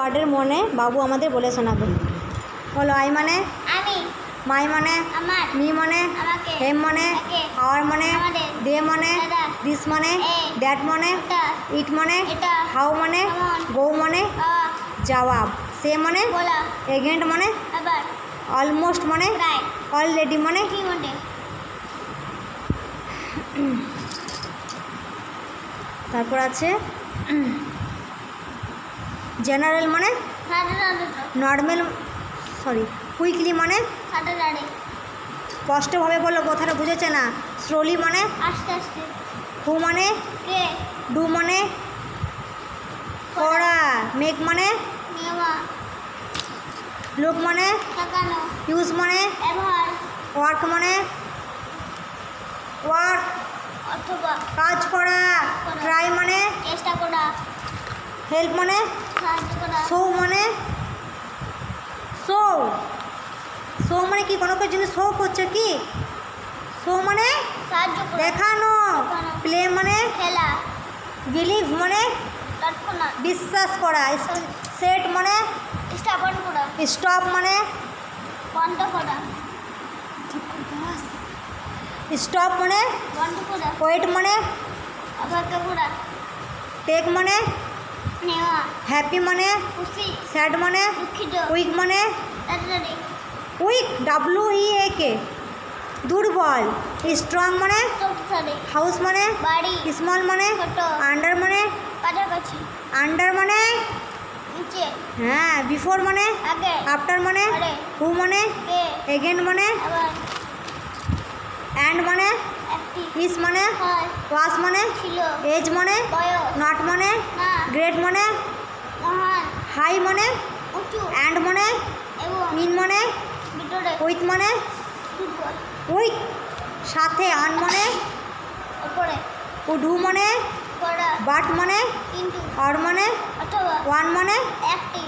ওয়ার্ডের মনে বাবু আমাদের বলে শোনাবে। বলো, আই মানে আমি, মাই মানে আমার, মি মানে আমাকে, হেম মানে একে, আওয়ার মানে আমাদের, দে মানে দাদা, দিস মানে এই, দ্যাট মানে ওটা, ইট মানে এটা, হাউ মানে কেমন, গো মানে জবাব, সে মানে বলা, এগেন্ট মানে আবার, অলমোস্ট মানে প্রায়, অলরেডি মানে কি মনে, তারপর আছে জেনারেল মানে সাদা নর্মাল কুইকলি মানে সাদা দাঁড়ে, স্পষ্টভাবে বললো, কথাটা বুঝেছে না। স্লোলি মানে আস্তে আস্তে, হু মানে কে, ডু মানে করা, মেক মানে নেওয়া, লুক মানে তাকানো, ইউজ মানে ব্যবহার, ওয়ার্ক মানে ওয়ার্ক অথবা কাজ করা, ট্রাই মানে চেষ্টা করা, হেল্প মানে সাহায্য করা, শো মানে শো শো মানে কি কোনো কিছু জিনিস শো করছে কি, শো মানে সাহায্য করা, দেখানো, প্লে মানে খেলা, বিলিভ মানে তৎক্ষণাৎ, বিশ্বাস করা, সেট মানে স্থাপন করা, স্টপ মানে বন্ধ করা, স্টপ মানে বন্ধ করা, ওয়েট মানে অপেক্ষা করা, টেক মানে নেওয়া, হ্যাপি মানে খুশি, স্যাড মানে দুঃখিত, উইক মানে তাড়াতাড়ি, উইক WEAK দুর্বল, স্ট্রং মানে শক্তিশালী, হাউস মানে বাড়ি, স্মল মানে ছোট, আন্ডার মানে কাছাকাছি, আন্ডার মানে নিচে, হ্যাঁ, বিফোর মানে আগে, আফটার মানে পরে, হু মানে কে, এগেন মানে আবার, অ্যান্ড মানে একটি, ইস মানে হয়, ওয়াস মানে ছিল, এজ মানে বয়স, নট মানে না, গ্রেট মানে মহান, হাই মানে উঁচু, অ্যান্ড মানে এবং ইন মানে ভিতরে, উইথ মানে দুর্বল, উইথ সাথে, আন মানে ওপরে, ডু মানে করা, বাট মানে কিন্তু, অর মানে অথবা, ওয়ান মানে একটি,